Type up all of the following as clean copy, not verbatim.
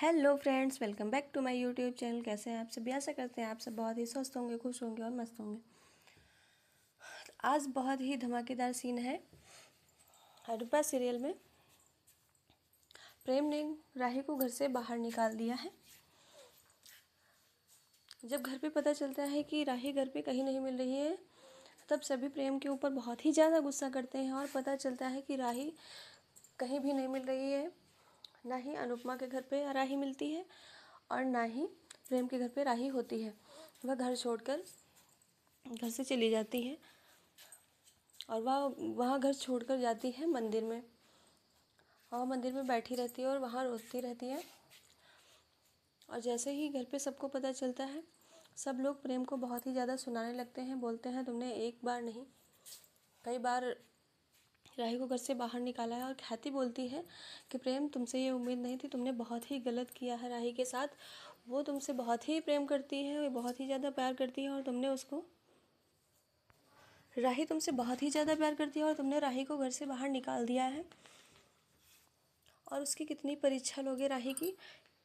Hello friends, welcome back to my YouTube channel. कैसे हैं आप सब? आशा करते हैं आप सब बहुत ही स्वस्थ होंगे, खुश होंगे और मस्त होंगे। आज बहुत ही धमाकेदार सीन है हडप्पा सीरियल में। प्रेम ने राही को घर से बाहर निकाल दिया है। जब घर पे पता चलता है कि राही घर पे कहीं नहीं मिल रही है, तब सभी प्रेम के ऊपर बहुत ही ज़्यादा गुस्सा करते हैं और पता चलता है कि राही कहीं भी नहीं मिल रही है। ना ही अनुपमा के घर पे राही मिलती है और ना ही प्रेम के घर पे राही होती है। वह घर छोड़कर घर से चली जाती है और वह वहाँ घर छोड़कर जाती है मंदिर में। वह मंदिर में बैठी रहती है और वहाँ रोती रहती है। और जैसे ही घर पे सबको पता चलता है, सब लोग प्रेम को बहुत ही ज़्यादा सुनाने लगते हैं। बोलते हैं तुमने एक बार नहीं कई बार राही को घर से बाहर निकाला है। और ख्याति बोलती है कि प्रेम, तुमसे ये उम्मीद नहीं थी, तुमने बहुत ही गलत किया है राही के साथ। वो तुमसे बहुत ही प्रेम करती है, वो बहुत ही ज़्यादा प्यार करती है और तुमने उसको राही तुमसे बहुत ही ज़्यादा प्यार करती है और तुमने राही को घर से बाहर निकाल दिया है। और उसकी कितनी परीक्षा लोगे राही की,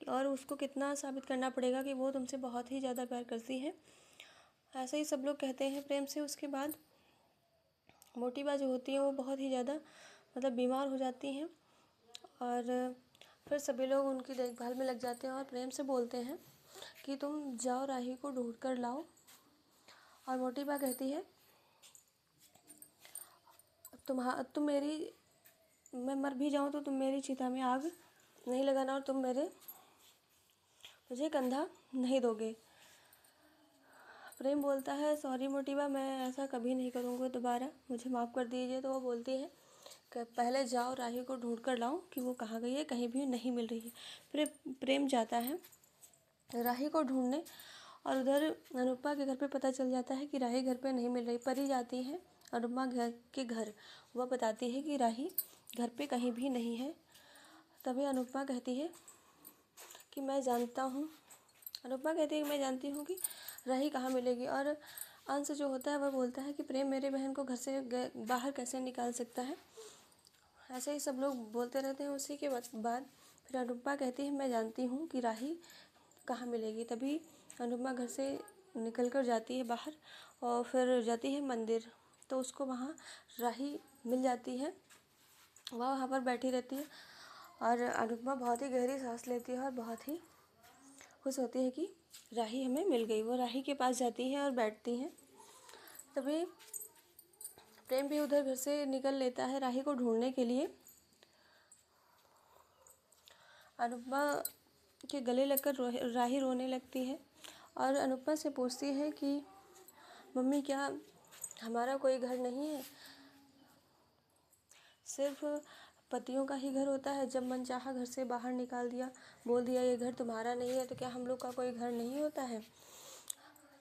और उसको कितना साबित करना पड़ेगा कि वो तुमसे बहुत ही ज़्यादा प्यार करती है। ऐसे ही सब लोग कहते हैं प्रेम से। उसके बाद मोटिबा जो होती है वो बहुत ही ज़्यादा बीमार हो जाती हैं और फिर सभी लोग उनकी देखभाल में लग जाते हैं और प्रेम से बोलते हैं कि तुम जाओ राही को ढूंढ कर लाओ। और मोटिबा कहती है तुम मेरी मैं मर भी जाऊँ तो तुम मेरी चिता में आग नहीं लगाना और तुम मुझे कंधा नहीं दोगे। प्रेम बोलता है सॉरी मोटिबा, मैं ऐसा कभी नहीं करूँगा दोबारा, मुझे माफ़ कर दीजिए। तो वो बोलती है कि पहले जाओ राही को ढूंढ कर लाओ कि वो कहाँ गई है, कहीं भी नहीं मिल रही है। फिर प्रेम जाता है राही को ढूंढने और उधर अनुपमा के घर पे पता चल जाता है कि राही घर पे नहीं मिल रही। परी जाती है अनुपमा के घर। वह बताती है कि राही घर पे कहीं भी नहीं है। तभी अनुपमा कहती है कि मैं जानता हूँ मैं जानती हूँ कि राही कहाँ मिलेगी। और अंश जो होता है वह बोलता है कि प्रेम मेरे बहन को घर से बाहर कैसे निकाल सकता है। ऐसे ही सब लोग बोलते रहते हैं। उसी के बाद फिर अनुपमा कहती है मैं जानती हूँ कि राही कहाँ मिलेगी। तभी अनुपमा घर से निकल कर जाती है बाहर और फिर जाती है मंदिर। तो उसको वहाँ राही मिल जाती है। वह वहाँ पर बैठी रहती है और अनुपमा बहुत ही गहरी सांस लेती है और बहुत ही खुश होती है कि राही हमें मिल गई। वो राही के पास जाती है और बैठती हैं। तभी प्रेम भी उधर घर से निकल लेता है राही को ढूंढने के लिए। अनुपमा के गले लगकर राही रोने लगती है और अनुपमा से पूछती है कि मम्मी, क्या हमारा कोई घर नहीं है? सिर्फ पतियों का ही घर होता है। जब मन चाहा घर से बाहर निकाल दिया, बोल दिया ये घर तुम्हारा नहीं है, तो क्या हम लोग का कोई घर नहीं होता है?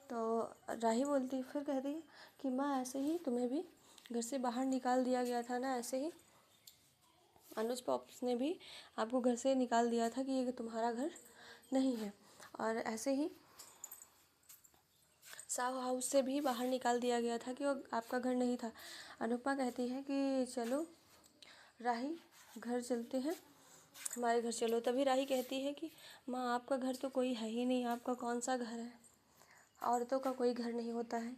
तो राही बोलती फिर कहती है कि माँ, ऐसे ही तुम्हें भी घर से बाहर निकाल दिया गया था ना, ऐसे ही अनुज पॉप्स ने भी आपको घर से निकाल दिया था कि ये तुम्हारा घर नहीं है। और ऐसे ही साहू हाउस से भी बाहर निकाल दिया गया था कि वो आपका घर नहीं था। अनुपमा कहती है कि चलो राही, घर चलते हैं, हमारे घर चलो। तभी राही कहती है कि माँ, आपका घर तो कोई है ही नहीं, आपका कौन सा घर है? औरतों का कोई घर नहीं होता है,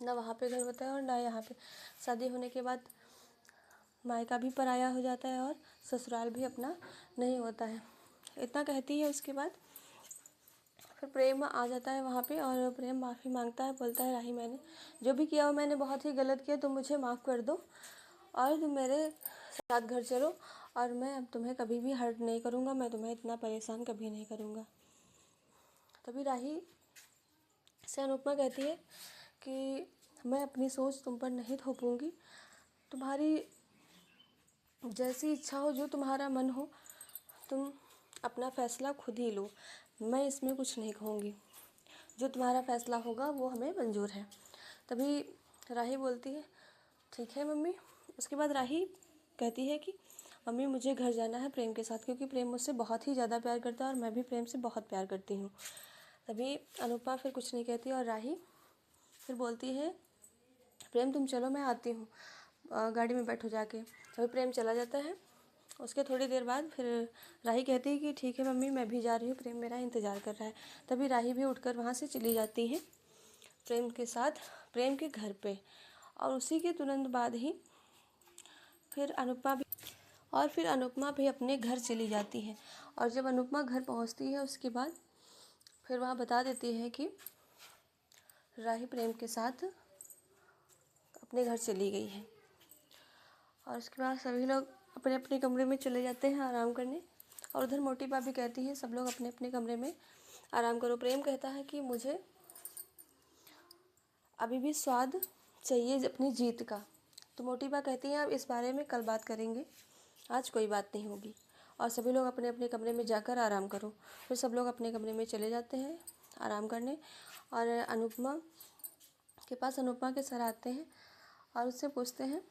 ना वहाँ पे घर होता है और ना यहाँ पे। शादी होने के बाद मायका भी पराया हो जाता है और ससुराल भी अपना नहीं होता है। इतना कहती है। उसके बाद फिर प्रेम आ जाता है वहाँ पे और प्रेम माफ़ी मांगता है। बोलता है राही, मैंने जो भी किया हो मैंने बहुत ही गलत किया, तुम मुझे माफ़ कर दो और तुम मेरे साथ घर चलो और मैं अब तुम्हें कभी भी हर्ट नहीं करूँगा, मैं तुम्हें इतना परेशान कभी नहीं करूँगा। तभी राही से अनुपमा कहती है कि मैं अपनी सोच तुम पर नहीं थोपूंगी, तुम्हारी जैसी इच्छा हो, जो तुम्हारा मन हो, तुम अपना फ़ैसला खुद ही लो, मैं इसमें कुछ नहीं कहूँगी। जो तुम्हारा फ़ैसला होगा वो हमें मंजूर है। तभी राही बोलती है ठीक है मम्मी। उसके बाद राही कहती है कि मम्मी, मुझे घर जाना है प्रेम के साथ, क्योंकि प्रेम मुझसे बहुत ही ज़्यादा प्यार करता है और मैं भी प्रेम से बहुत प्यार करती हूँ। तभी अनुपमा फिर कुछ नहीं कहती और राही फिर बोलती है प्रेम तुम चलो, मैं आती हूँ, गाड़ी में बैठो जाके। तभी प्रेम चला जाता है उसके थोड़ी देर बाद फिर राही कहती है कि ठीक है मम्मी, मैं भी जा रही हूँ, प्रेम मेरा इंतज़ार कर रहा है। तभी राही भी उठकर वहाँ से चली जाती है प्रेम के साथ प्रेम के घर पे। और उसी के तुरंत बाद ही फिर अनुपमा भी अपने घर चली जाती है। और जब अनुपमा घर पहुँचती है उसके बाद फिर वहाँ बता देती है कि राही प्रेम के साथ अपने घर चली गई है। और उसके बाद सभी लोग अपने अपने कमरे में चले जाते हैं आराम करने। और उधर मोटी भाभी कहती है सब लोग अपने अपने कमरे में आराम करो। प्रेम कहता है कि मुझे अभी भी स्वाद चाहिए अपनी जीत का। तो मोटी बा कहती है अब इस बारे में कल बात करेंगे, आज कोई बात नहीं होगी। और सभी लोग अपने अपने कमरे में जाकर आराम करो। फिर सब लोग अपने कमरे में चले जाते हैं आराम करने। और अनुपमा के पास अनुपमा के सर आते हैं और उससे पूछते हैं।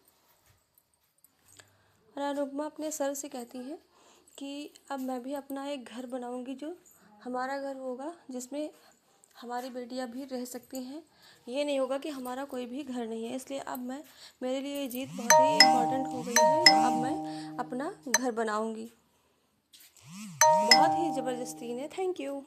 और अनुपमा अपने सर से कहती है कि अब मैं भी अपना एक घर बनाऊंगी, जो हमारा घर होगा, जिसमें हमारी बेटियां भी रह सकती हैं। ये नहीं होगा कि हमारा कोई भी घर नहीं है। इसलिए अब मेरे लिए ये जीत बहुत ही इम्पोर्टेंट हो गई है। तो अब मैं अपना घर बनाऊंगी। बहुत ही ज़बरदस्ती ने। Thank you.